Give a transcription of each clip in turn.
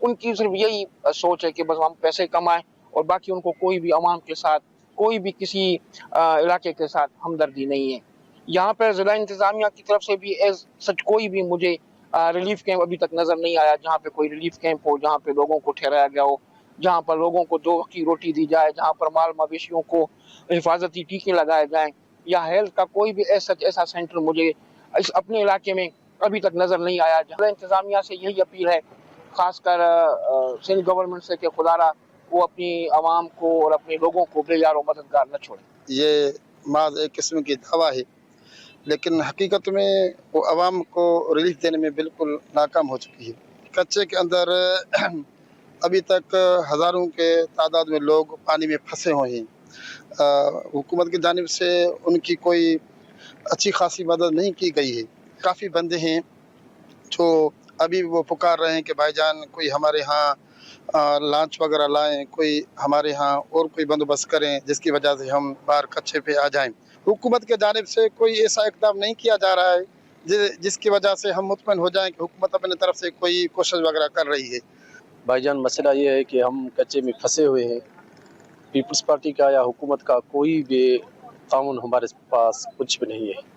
ان کی صرف یہی سوچ ہے کہ بس ہم پیسے کمائیں اور باقی ان کو کوئی بھی عوام کے ساتھ کوئی بھی کسی علاقے کے ساتھ ہمدردی نہیں ہے. یہاں پر ضلع انتظامیہ کی طرف سے بھی ایز سچ کوئی بھی مجھے ریلیف کیمپ ابھی تک نظر نہیں آیا جہاں پہ کوئی ریلیف کیمپ ہو, جہاں پہ لوگوں کو ٹھہرایا گیا ہو, جہاں پر لوگوں کو 2 وقت کی روٹی دی جائے, جہاں پر مال مویشیوں کو حفاظتی ٹیکے لگائے جائیں, یا ہیلتھ کا کوئی بھی ایسا سینٹر مجھے اس اپنے علاقے میں ابھی تک نظر نہیں آیا. ضلع انتظامیہ سے یہی اپیل ہے خاص کر سندھ گورنمنٹ سے کہ خدا را وہ اپنی عوام کو اور اپنے لوگوں کو بے یار و مددگار نہ چھوڑے. یہ محض ایک قسم کی دعویٰ ہے، لیکن حقیقت میں وہ عوام کو ریلیف دینے میں بالکل ناکام ہو چکی ہے. کچے کے اندر ابھی تک ہزاروں کے تعداد میں لوگ پانی میں پھنسے ہوئے ہیں. حکومت کی جانب سے ان کی کوئی اچھی خاصی مدد نہیں کی گئی ہے. کافی بندے ہیں جو ابھی وہ پکار رہے ہیں کہ بھائی جان کوئی ہمارے ہاں لانچ وغیرہ لائیں, کوئی ہمارے ہاں اور کوئی بندوبست کریں جس کی وجہ سے ہم باہر کچھے پہ آ جائیں. حکومت کے جانب سے کوئی ایسا اقدام نہیں کیا جا رہا ہے جس کی وجہ سے ہم مطمئن ہو جائیں کہ حکومت اپنے طرف سے کوئی کوشش وغیرہ کر رہی ہے. بھائی جان مسئلہ یہ ہے کہ ہم کچے میں پھنسے ہوئے ہیں. پیپلز پارٹی کا یا حکومت کا کوئی بھی تعاون ہمارے پاس کچھ بھی نہیں ہے.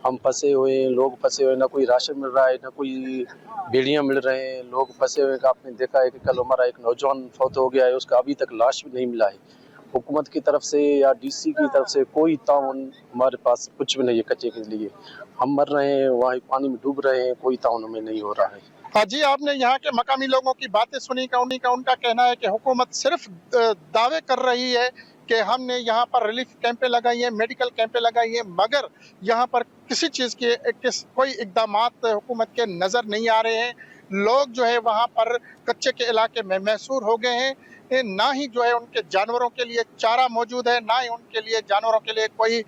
ہم پھنسے ہوئے ہیں, لوگ پھنسے ہوئے ہیں, نہ کوئی راشن مل رہا ہے, نہ کوئی بیڑیاں مل رہے ہیں. لوگ پھنسے ہوئے ہیں. آپ نے دیکھا ہے کہ کل ہمارا ایک نوجوان فوت ہو گیا ہے, اس کا ابھی تک لاش بھی نہیں ملا ہے. حکومت کی طرف سے یا ڈی سی کی طرف سے کوئی تعاون ہمارے پاس کچھ بھی نہیں ہے. کچے کے لیے ہم مر رہے ہیں, وہاں پانی میں ڈوب رہے ہیں, کوئی تعاون ہمیں نہیں ہو رہا ہے. ہاں جی, آپ نے یہاں کے مقامی لوگوں کی باتیں سنی. ان کا کہنا ہے کہ حکومت صرف دعوے کر رہی ہے کہ ہم نے یہاں پر ریلیف کیمپیں لگائی ہیں, میڈیکل کیمپیں لگائی ہیں, مگر یہاں پر کسی چیز کے کوئی اقدامات حکومت کے نظر نہیں آ رہے ہیں. لوگ جو ہے وہاں پر کچے کے علاقے میں محصور ہو گئے ہیں. نہ ہی جو ہے ان کے جانوروں کے لیے چارہ موجود ہے, نہ ہی ان کے لیے جانوروں کے لیے کوئی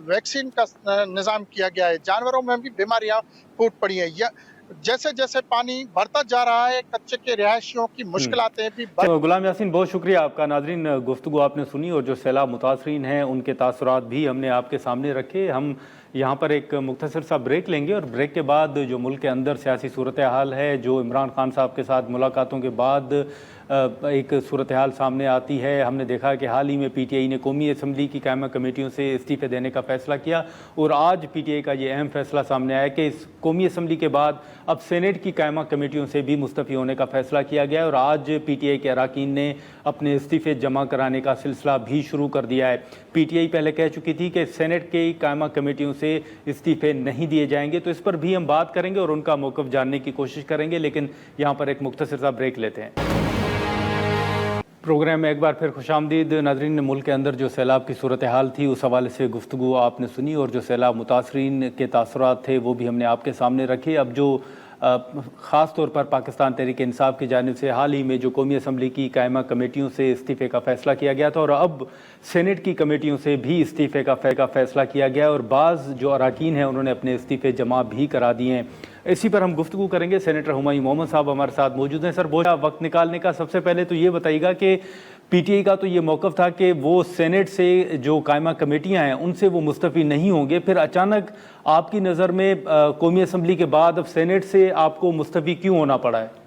ویکسین کا نظام کیا گیا ہے. جانوروں میں بھی بیماریاں پھوٹ پڑی ہیں. جیسے جیسے پانی بڑھتا جا رہا ہے کچے کے رہائشیوں کی مشکلاتیں بھی غلام یاسین, بہت شکریہ آپ کا. ناظرین, گفتگو آپ نے سنی اور جو سیلاب متاثرین ہیں ان کے تاثرات بھی ہم نے آپ کے سامنے رکھے. ہم یہاں پر ایک مختصر سا بریک لیں گے اور بریک کے بعد جو ملک کے اندر سیاسی صورتحال ہے, جو عمران خان صاحب کے ساتھ ملاقاتوں کے بعد ایک صورتحال سامنے آتی ہے. ہم نے دیکھا کہ حال ہی میں پی ٹی آئی نے قومی اسمبلی کی قائمہ کمیٹیوں سے استعفے دینے کا فیصلہ کیا اور آج پی ٹی آئی کا یہ اہم فیصلہ سامنے آیا کہ اس قومی اسمبلی کے بعد اب سینیٹ کی قائمہ کمیٹیوں سے بھی مستعفی ہونے کا فیصلہ کیا گیا ہے اور آج پی ٹی آئی کے اراکین نے اپنے استعفے جمع کرانے کا سلسلہ بھی شروع کر دیا ہے. پی ٹی آئی پہلے کہہ چکی تھی کہ سینیٹ کی قائمہ کمیٹیوں سے استعفے نہیں دیے جائیں گے, تو اس پر بھی ہم بات کریں گے اور ان کا موقف جاننے کی کوشش کریں گے, لیکن یہاں پر ایک مختصر سا بریک لیتے ہیں. پروگرام میں ایک بار پھر خوش آمدید. ناظرین, ملک کے اندر جو سیلاب کی صورتحال تھی اس حوالے سے گفتگو آپ نے سنی اور جو سیلاب متاثرین کے تاثرات تھے وہ بھی ہم نے آپ کے سامنے رکھے. اب جو خاص طور پر پاکستان تحریک انصاف کی جانب سے حال ہی میں جو قومی اسمبلی کی قائمہ کمیٹیوں سے استعفے کا فیصلہ کیا گیا تھا اور اب سینیٹ کی کمیٹیوں سے بھی استعفے کا فیصلہ کیا گیا اور بعض جو اراکین ہیں انہوں نے اپنے استعفے جمع بھی کرا دیے ہیں. اسی پر ہم گفتگو کریں گے. سینیٹر ہمایوں محمد صاحب ہمارے ساتھ موجود ہیں. سر, بہت وقت نکالنے کا سب سے پہلے تو یہ بتائیے گا کہ پی ٹی آئی کا تو یہ موقف تھا کہ وہ سینیٹ سے جو قائمہ کمیٹیاں ہیں ان سے وہ مستعفی نہیں ہوں گے, پھر اچانک آپ کی نظر میں قومی اسمبلی کے بعد اب سینیٹ سے آپ کو مستعفی کیوں ہونا پڑا ہے؟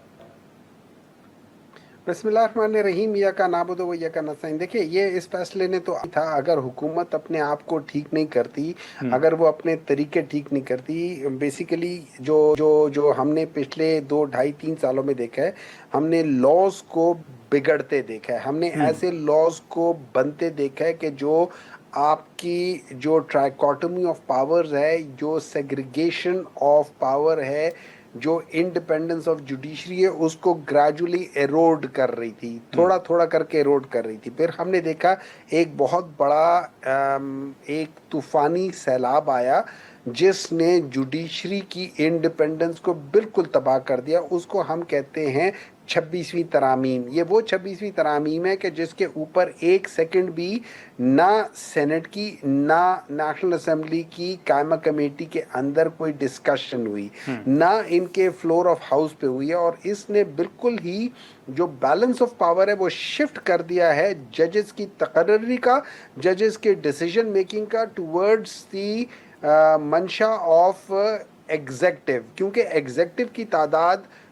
بسم اللہ الرحمن الرحیم. یا کا نعبد و یا کا نستعین. دیکھیے, یہ اس فیصلے نے تو تھا اگر حکومت اپنے آپ کو ٹھیک نہیں کرتی, اگر وہ اپنے طریقے ٹھیک نہیں کرتی, بیسیکلی جو ہم نے پچھلے 2, 2.5, 3 سالوں میں دیکھا ہے, ہم نے لاز کو بگڑتے دیکھا ہے, ہم نے ایسے لاز کو بنتے دیکھا ہے کہ جو آپ کی جو ٹرائیکاٹمی آف پاورز ہے, جو سیگریگیشن آف پاور ہے, جو انڈیپینڈنس آف جوڈیشری ہے, اس کو گریجولی ایروڈ کر رہی تھی, تھوڑا تھوڑا کر کے ایروڈ کر رہی تھی. پھر ہم نے دیکھا ایک بہت بڑا ایک طوفانی سیلاب آیا جس نے جوڈیشری کی انڈیپینڈنس کو بالکل تباہ کر دیا. اس کو ہم کہتے ہیں 26ویں ترامیم. یہ وہ 26ویں ترامیم ہے کہ جس کے اوپر 1 سیکنڈ بھی نہ سینٹ کی نہ نیشنل اسمبلی کی قائمہ کمیٹی کے اندر کوئی ڈسکشن ہوئی, نہ ان کے فلور آف ہاؤس پہ ہوئی ہے, اور اس نے بالکل ہی جو بیلنس آف پاور ہے وہ شفٹ کر دیا ہے ججز کی تقرری کا, ججز کے ڈیسیجن میکنگ کا, ٹورڈز دی منشا آف ایگزیکٹو, کیونکہ ایگزیکٹو کی تعداد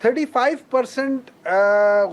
35%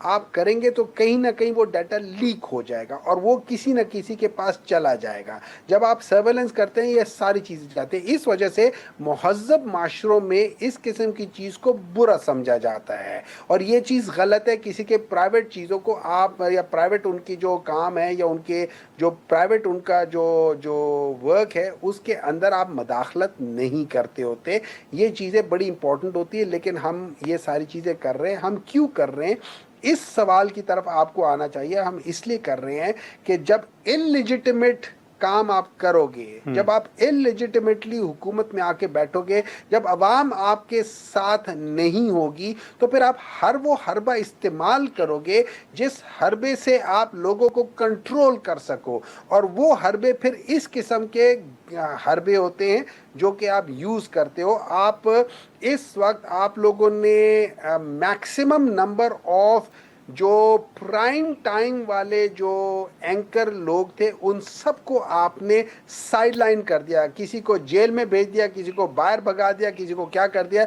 آپ کریں گے تو کہیں نہ کہیں وہ ڈیٹا لیک ہو جائے گا اور وہ کسی نہ کسی کے پاس چلا جائے گا. جب آپ سرویلنس کرتے ہیں یہ ساری چیزیں جاتے ہیں. اس وجہ سے مہذب معاشروں میں اس قسم کی چیز کو برا سمجھا جاتا ہے اور یہ چیز غلط ہے. کسی کے پرائیویٹ چیزوں کو آپ یا پرائیویٹ ان کی جو کام ہے یا ان کے جو پرائیویٹ ان کا جو ورک ہے اس کے اندر آپ مداخلت نہیں کرتے ہوتے. یہ چیزیں بڑی امپورٹنٹ ہوتی ہے لیکن ہم یہ ساری چیزیں کر رہے ہیں. ہم کیوں کر رہے ہیں اس سوال کی طرف آپ کو آنا چاہیے. ہم اس لیے کر رہے ہیں کہ جب انلیجیٹمیٹ کام آپ کرو گے, جب آپ انلیجیٹمیٹلی حکومت میں آ کے بیٹھو گے, جب عوام آپ کے ساتھ نہیں ہوگی تو پھر آپ ہر وہ حربہ استعمال کرو گے جس حربے سے آپ لوگوں کو کنٹرول کر سکو, اور وہ حربے پھر اس قسم کے حربے ہوتے ہیں جو کہ آپ یوز کرتے ہو. آپ اس وقت آپ لوگوں نے میکسیمم نمبر آف جو پرائم ٹائم والے جو اینکر لوگ تھے ان سب کو آپ نے سائیڈ لائن کر دیا, کسی کو جیل میں بھیج دیا, کسی کو باہر بھگا دیا, کسی کو کیا کر دیا.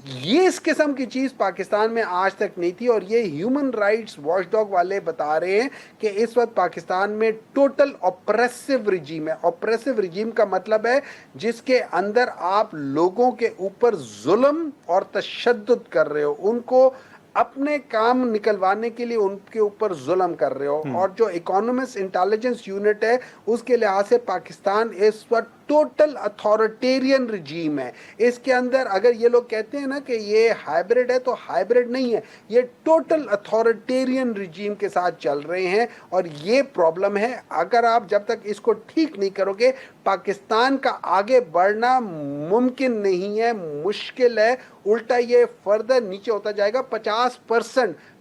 یہ اس قسم کی چیز پاکستان میں آج تک نہیں تھی اور یہ ہیومن رائٹس واچ ڈاگ والے بتا رہے ہیں کہ اس وقت پاکستان میں ٹوٹل اپریسو رجیم ہے. اپریسو رجیم کا مطلب ہے جس کے اندر آپ لوگوں کے اوپر ظلم اور تشدد کر رہے ہو, ان کو اپنے کام نکلوانے کے لیے ان کے اوپر ظلم کر رہے ہو. اور جو اکانومسٹ انٹیلیجنس یونٹ ہے اس کے لحاظ سے پاکستان اس وقت ٹوٹل اتھارٹیرین رجیم ہے. اس کے اندر اگر یہ لوگ کہتے ہیں نا کہ یہ ہائبرڈ ہے تو ہائبرڈ نہیں ہے, یہ ٹوٹل اتھارٹیرین رجیم کے ساتھ چل رہے ہیں اور یہ پرابلم ہے. اگر آپ جب تک اس کو ٹھیک نہیں کرو گے پاکستان کا آگے بڑھنا ممکن نہیں ہے, مشکل ہے. الٹا یہ فردر نیچے ہوتا جائے گا.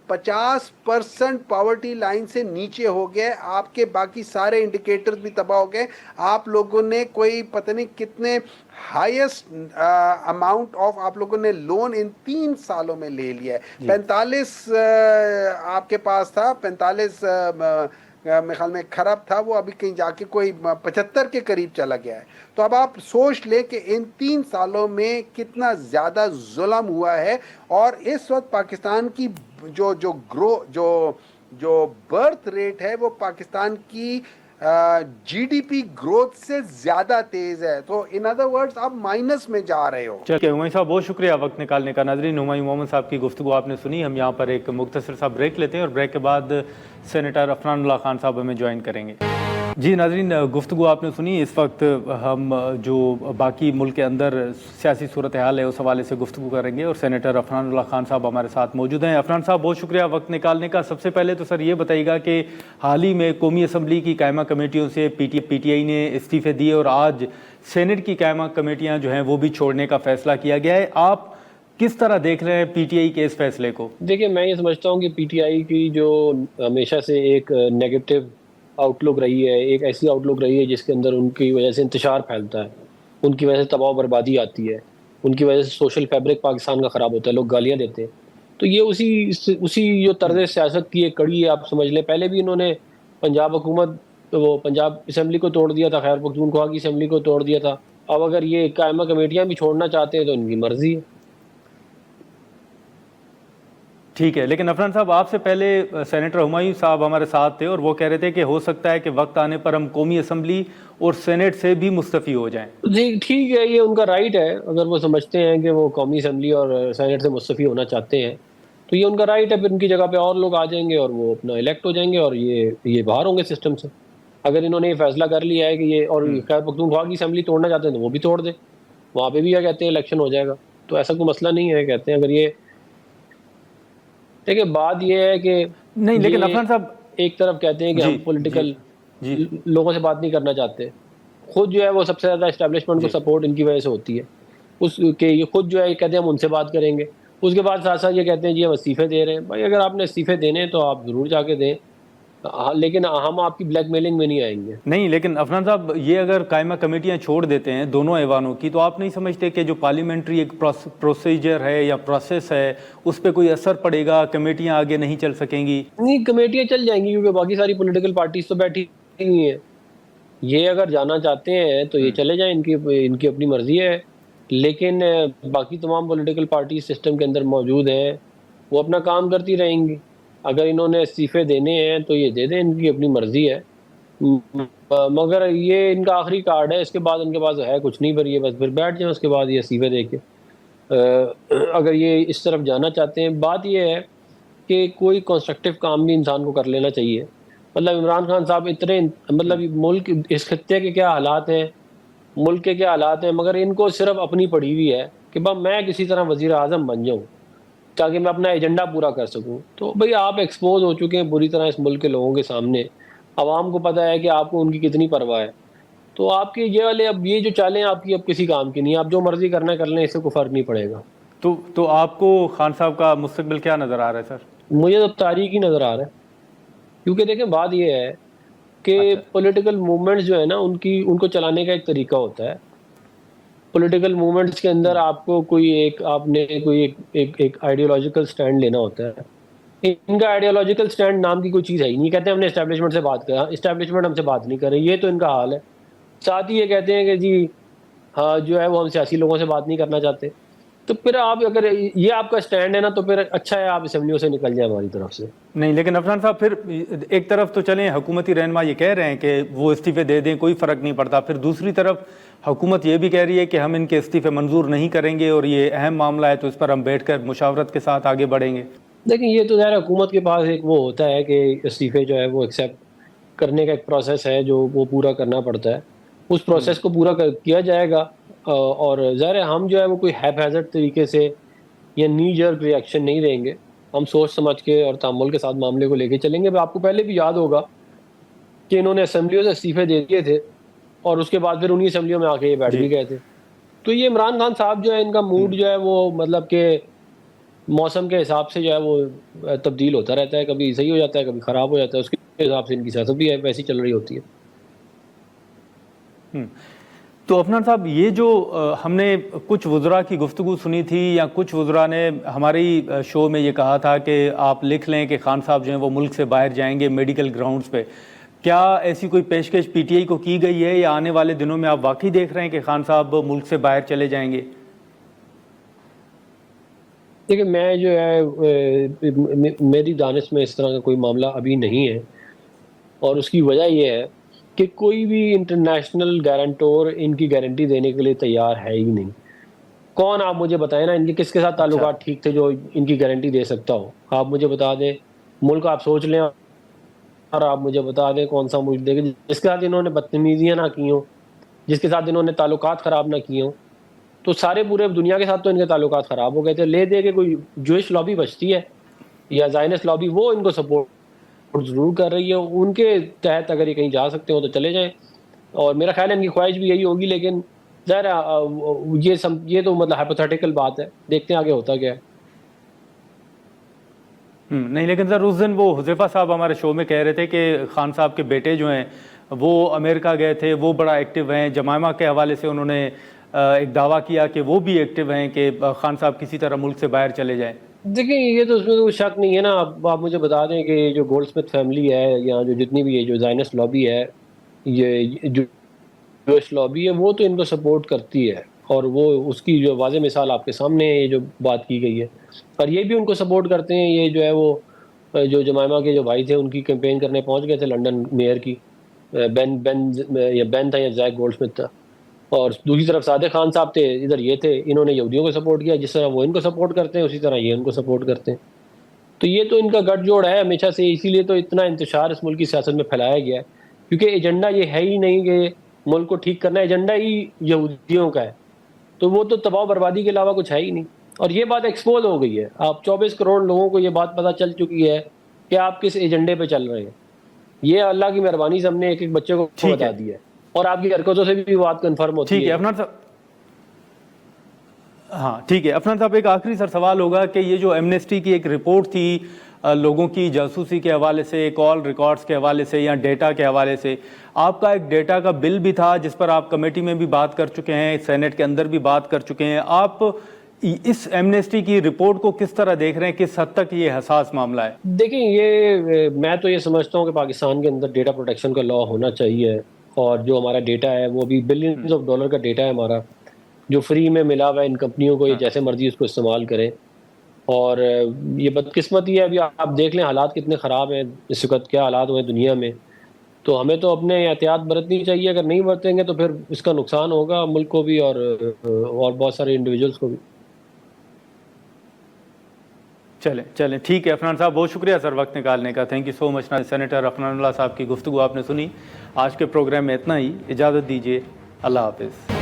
50% پاورٹی لائن سے نیچے ہو گئے. آپ کے باقی سارے انڈیکیٹرز بھی تباہ ہو گئے. آپ لوگوں نے کوئی پتہ نہیں کتنے ہائیسٹ اماؤنٹ آف آپ لوگوں نے لون ان 3 سالوں میں لے لیا ہے. 45 آپ کے پاس تھا, 45 میرے خیال میں خراب تھا, وہ ابھی کہیں جا کے کوئی 75 کے قریب چلا گیا ہے. تو اب آپ سوچ لیں کہ ان 3 سالوں میں کتنا زیادہ ظلم ہوا ہے. اور اس وقت پاکستان کی جو برتھ ریٹ ہے وہ پاکستان کی جی ڈی پی گروتھ سے زیادہ تیز ہے. تو ان ادر ورڈز آپ مائنس میں جا رہے ہو. چلیے ہمایوں صاحب بہت شکریہ وقت نکالنے کا. ناظرین, ہمایوں محمد صاحب کی گفتگو آپ نے سنی. ہم یہاں پر ایک مختصر سا بریک لیتے ہیں اور بریک کے بعد سینیٹر عفنان اللہ خان صاحب ہمیں جوائن کریں گے. جی ناظرین, گفتگو آپ نے سنی. اس وقت ہم جو باقی ملک کے اندر سیاسی صورتحال ہے اس حوالے سے گفتگو کریں گے اور سینیٹر عفنان اللہ خان صاحب ہمارے ساتھ موجود ہیں. عفنان صاحب بہت شکریہ وقت نکالنے کا. سب سے پہلے تو سر یہ بتائیے گا کہ حال ہی میں قومی اسمبلی کی قائمہ کمیٹیوں سے پی ٹی آئی نے استعفے دیے اور آج سینٹ کی قائمہ کمیٹیاں جو ہیں وہ بھی چھوڑنے کا فیصلہ کیا گیا ہے. آپ کس طرح دیکھ رہے ہیں پی ٹی آئی کے اس فیصلے کو؟ دیکھیں, میں یہ سمجھتا ہوں کہ پی ٹی آئی کی جو ہمیشہ سے ایک نیگیٹو آؤٹ لک رہی ہے, ایک ایسی آؤٹ لک رہی ہے جس کے اندر ان کی وجہ سے انتشار پھیلتا ہے, ان کی وجہ سے تباہ و بربادی آتی ہے, ان کی وجہ سے سوشل فیبرک پاکستان کا خراب ہوتا ہے, لوگ گالیاں دیتے ہیں. تو یہ اسی جو طرز سیاست کی ایک کڑی ہے, آپ سمجھ لیں. پہلے بھی انہوں نے پنجاب حکومت وہ پنجاب اسمبلی کو توڑ دیا تھا, خیر پختونخوا کی اسمبلی کو توڑ دیا تھا. اب اگر یہ قائمہ کمیٹیاں بھی چھوڑنا چاہتے ہیں تو ان کی مرضی ہے. ٹھیک ہے, لیکن عفنان صاحب آپ سے پہلے سینیٹر ہمایوں صاحب ہمارے ساتھ تھے اور وہ کہہ رہے تھے کہ ہو سکتا ہے کہ وقت آنے پر ہم قومی اسمبلی اور سینٹ سے بھی مستعفی ہو جائیں. جی ٹھیک ہے, یہ ان کا رائٹ ہے. اگر وہ سمجھتے ہیں کہ وہ قومی اسمبلی اور سینٹ سے مستعفی ہونا چاہتے ہیں تو یہ ان کا رائٹ ہے. پھر ان کی جگہ پہ اور لوگ آ جائیں گے اور وہ اپنا الیکٹ ہو جائیں گے اور یہ باہر ہوں گے سسٹم سے. اگر انہوں نے یہ فیصلہ کر لیا ہے کہ یہ اور خیر پختونخوا کی اسمبلی توڑنا چاہتے ہیں تو وہ بھی توڑ دیں, وہاں پہ بھی کیا کہتے ہیں الیکشن ہو جائے گا. تو ایسا کوئی مسئلہ نہیں ہے. کہتے ہیں اگر یہ دیکھیں بات یہ ہے کہ نہیں, لیکن عفنان صاحب ایک طرف کہتے ہیں کہ ہم پولیٹیکل لوگوں سے بات نہیں کرنا چاہتے. خود جو ہے وہ سب سے زیادہ اسٹیبلشمنٹ کو سپورٹ ان کی وجہ سے ہوتی ہے. اس کے یہ خود جو ہے کہتے ہیں ہم ان سے بات کریں گے. اس کے بعد ساتھ ساتھ یہ کہتے ہیں جی ہم استعفے دے رہے ہیں. بھائی اگر آپ نے استعفے دینے ہیں تو آپ ضرور جا کے دیں, لیکن ہم آپ کی بلیک میلنگ میں نہیں آئیں گے. نہیں, لیکن عفنان صاحب یہ اگر قائمہ کمیٹیاں چھوڑ دیتے ہیں دونوں ایوانوں کی تو آپ نہیں سمجھتے کہ جو پارلیمنٹری ایک پروسیجر ہے یا پروسیس ہے اس پہ کوئی اثر پڑے گا, کمیٹیاں آگے نہیں چل سکیں گی؟ نہیں, کمیٹیاں چل جائیں گی کیونکہ باقی ساری پولیٹیکل پارٹیز تو بیٹھی ہوئی ہیں. یہ اگر جانا چاہتے ہیں تو یہ چلے جائیں, ان کی اپنی مرضی ہے. لیکن باقی تمام پولیٹیکل پارٹیز سسٹم کے اندر موجود ہیں, وہ اپنا کام کرتی رہیں گی. اگر انہوں نے استعفے دینے ہیں تو یہ دے دیں، ان کی اپنی مرضی ہے، مگر یہ ان کا آخری کارڈ ہے، اس کے بعد ان کے پاس ہے کچھ نہیں، پر یہ بس پھر بیٹھ جائیں اس کے بعد یہ استعفے دے کے، اگر یہ اس طرف جانا چاہتے ہیں۔ بات یہ ہے کہ کوئی کنسٹرکٹیو کام بھی انسان کو کر لینا چاہیے۔ مطلب عمران خان صاحب اتنے، مطلب ملک، اس خطے کے کیا حالات ہیں، ملک کے کیا حالات ہیں، مگر ان کو صرف اپنی پڑی ہوئی ہے کہ میں کسی طرح وزیر اعظم بن جاؤں تاکہ میں اپنا ایجنڈا پورا کر سکوں۔ تو بھئی آپ ایکسپوز ہو چکے ہیں بری طرح اس ملک کے لوگوں کے سامنے، عوام کو پتہ ہے کہ آپ کو ان کی کتنی پرواہ ہے، تو آپ کے یہ والے اب یہ جو چالیں آپ کی اب کسی کام کی نہیں، آپ جو مرضی کرنا ہے کر لیں، اس سے کوئی فرق نہیں پڑے گا۔ تو آپ کو خان صاحب کا مستقبل کیا نظر آ رہا ہے سر؟ مجھے تو تاریخ ہی نظر آ رہا ہے، کیونکہ دیکھیں بات یہ ہے کہ پولیٹیکل موومنٹس جو ہے نا ان کو چلانے کا ایک طریقہ ہوتا ہے۔ پولیٹیکل موومنٹس کے اندر آپ کو آپ نے ایک آئیڈیولوجیکل سٹینڈ لینا ہوتا ہے۔ ان کا آئیڈیولوجیکل سٹینڈ نام کی کوئی چیز ہے ہی نہیں، کہتے ہیں ہم نے اسٹیبلشمنٹ سے بات کرا، اسٹیبلشمنٹ ہم سے بات نہیں کر رہی، یہ تو ان کا حال ہے۔ ساتھ ہی یہ کہتے ہیں کہ جی ہاں جو ہے وہ ہم سیاسی لوگوں سے بات نہیں کرنا چاہتے، تو پھر آپ اگر یہ آپ کا سٹینڈ ہے نا تو پھر اچھا ہے آپ اسمبلیوں سے نکل جائیں ہماری طرف سے۔ نہیں لیکن عفنان صاحب پھر ایک طرف تو چلیں حکومتی رہنما یہ کہہ رہے ہیں کہ وہ استعفے دے دیں کوئی فرق نہیں پڑتا، پھر دوسری طرف حکومت یہ بھی کہہ رہی ہے کہ ہم ان کے استعفے منظور نہیں کریں گے اور یہ اہم معاملہ ہے تو اس پر ہم بیٹھ کر مشاورت کے ساتھ آگے بڑھیں گے۔ دیکھیں یہ تو ظاہر حکومت کے پاس ایک وہ ہوتا ہے کہ استعفے جو ہے وہ ایکسیپٹ کرنے کا ایک پروسیس ہے جو وہ پورا کرنا پڑتا ہے، اس پروسیس کو پورا کیا جائے گا، اور ظاہر ہے ہم جو ہے وہ کوئی ہیپ ہیزرڈ طریقے سے یا نی جرک ری ایکشن نہیں دیں گے، ہم سوچ سمجھ کے اور تحمل کے ساتھ معاملے کو لے کے چلیں گے۔ آپ کو پہلے بھی یاد ہوگا کہ انہوں نے اسمبلیوں سے استعفے دے دیے تھے اور اس کے بعد پھر انہی اسمبلیوں میں آ کے یہ بیٹھ بھی گئے تھے۔ تو یہ عمران خان صاحب جو ہے ان کا موڈ جو ہے وہ مطلب کہ موسم کے حساب سے جو ہے وہ تبدیل ہوتا رہتا ہے، کبھی صحیح ہو جاتا ہے کبھی خراب ہو جاتا ہے، اس کے حساب سے ان کی سیاست بھی ویسی چل رہی ہوتی ہے۔ تو عفنان صاحب یہ جو ہم نے کچھ وزراء کی گفتگو سنی تھی یا کچھ وزراء نے ہماری شو میں یہ کہا تھا کہ آپ لکھ لیں کہ خان صاحب جو ہیں وہ ملک سے باہر جائیں گے میڈیکل گراؤنڈز پہ، کیا ایسی کوئی پیشکش پی ٹی آئی کو کی گئی ہے یا آنے والے دنوں میں آپ واقعی دیکھ رہے ہیں کہ خان صاحب ملک سے باہر چلے جائیں گے؟ دیکھیں میں جو ہے میری دانش میں اس طرح کا کوئی معاملہ ابھی نہیں ہے، اور اس کی وجہ یہ ہے کہ کوئی بھی انٹرنیشنل گارنٹور ان کی گارنٹی دینے کے لیے تیار ہے ہی نہیں۔ کون آپ مجھے بتائیں نا ان کے کس کے ساتھ تعلقات ٹھیک تھے جو ان کی گارنٹی دے سکتا ہو، آپ مجھے بتا دیں، ملک آپ سوچ لیں اور آپ مجھے بتا دیں کون سا ملک دے گا جس کے ساتھ انہوں نے بدتمیزیاں نہ کی ہوں، جس کے ساتھ انہوں نے تعلقات خراب نہ کیے ہوں۔ تو سارے پورے دنیا کے ساتھ تو ان کے تعلقات خراب ہو گئے تھے، لے دے کے کوئی جوئش لابی بچتی ہے یا زائنس لابی، وہ ان کو سپورٹ ضرور کر رہی ہے، ان کے تحت اگر یہ کہیں جا سکتے ہو تو چلے جائیں، اور میرا خیال ہے ان کی خواہش بھی یہی ہوگی، لیکن ظاہر یہ تو مطلب ہائپوتھیٹیکل بات ہے، دیکھتے ہیں آگے ہوتا کیا ہے۔ نہیں لیکن سر اس دن وہ حذیفہ صاحب ہمارے شو میں کہہ رہے تھے کہ خان صاحب کے بیٹے جو ہیں وہ امریکہ گئے تھے، وہ بڑا ایکٹیو ہیں، جمائمہ کے حوالے سے انہوں نے ایک دعویٰ کیا کہ وہ بھی ایکٹیو ہیں کہ خان صاحب کسی طرح ملک سے باہر چلے جائیں۔ دیکھیں یہ تو اس میں کوئی شک نہیں ہے نا، آپ مجھے بتا دیں کہ جو گولڈ سمتھ فیملی ہے یا جو جتنی بھی جو زائنس لابی ہے، یہ جو جوئش لابی ہے، وہ تو ان کو سپورٹ کرتی ہے، اور وہ اس کی جو واضح مثال آپ کے سامنے ہے، یہ جو بات کی گئی ہے، اور یہ بھی ان کو سپورٹ کرتے ہیں۔ یہ جو ہے وہ جو جمائمہ کے جو بھائی تھے ان کی کیمپین کرنے پہنچ گئے تھے لنڈن میئر کی، بین تھا یا زیک گولڈ سمتھ تھا، اور دوسری طرف صادق خان صاحب تھے، ادھر یہ تھے، انہوں نے یہودیوں کو سپورٹ کیا، جس طرح وہ ان کو سپورٹ کرتے ہیں اسی طرح یہ ان کو سپورٹ کرتے ہیں۔ تو یہ تو ان کا گٹھ جوڑ ہے ہمیشہ سے، اسی لیے تو اتنا انتشار اس ملک کی سیاست میں پھیلایا گیا ہے، کیونکہ ایجنڈا یہ ہے ہی نہیں کہ ملک کو ٹھیک کرنا، ایجنڈا ہی یہودیوں کا ہے، تو وہ تو تباہ و بربادی کے علاوہ کچھ ہے ہی نہیں، اور یہ بات ایکسپوز ہو گئی ہے۔ آپ 24 کروڑ لوگوں کو یہ بات پتہ چل چکی ہے کہ آپ کس ایجنڈے پہ چل رہے ہیں، یہ اللہ کی مہربانی سے ہم نے ایک ایک بچے کو بتا دیا ہے، اور آپ کی حرکتوں سے بھی بات کنفرم ہوتی ہے۔ ٹھیک ہے عفنان صاحب، ہاں ٹھیک ہے عفنان صاحب، ایک آخری سر سوال ہوگا کہ یہ جو ایمنسٹی کی ایک رپورٹ تھی لوگوں کی جاسوسی کے حوالے سے، کال ریکارڈز کے حوالے سے یا ڈیٹا کے حوالے سے، آپ کا ایک ڈیٹا کا بل بھی تھا جس پر آپ کمیٹی میں بھی بات کر چکے ہیں، سینٹ کے اندر بھی بات کر چکے ہیں، آپ اس ایمنسٹی کی رپورٹ کو کس طرح دیکھ رہے ہیں، کس حد تک یہ حساس معاملہ ہے؟ دیکھیں یہ میں تو یہ سمجھتا ہوں کہ پاکستان کے اندر ڈیٹا پروٹیکشن کا لا ہونا چاہیے، اور جو ہمارا ڈیٹا ہے وہ بھی بلینز آف ڈالر کا ڈیٹا ہے ہمارا، جو فری میں ملا ہوا ہے ان کمپنیوں کو، یہ جیسے مرضی اس کو استعمال کریں۔ اور یہ بدقسمتی ہے. ابھی آپ دیکھ لیں حالات کتنے خراب ہیں اس وقت, کیا حالات ہوئے دنیا میں. تو ہمیں تو اپنے احتیاط برتنی چاہیے. اگر نہیں برتیں گے تو پھر اس کا نقصان ہوگا ملک کو بھی اور بہت سارے انڈیویجولس کو بھی. چلیں ٹھیک ہے عفنان صاحب, بہت شکریہ سر وقت نکالنے کا. Thank you so much. Senator Afnan Ullah sahib کی گفتگو آپ نے سنی. آج کے پروگرام میں اتنا ہی, اجازت دیجیے, اللہ حافظ.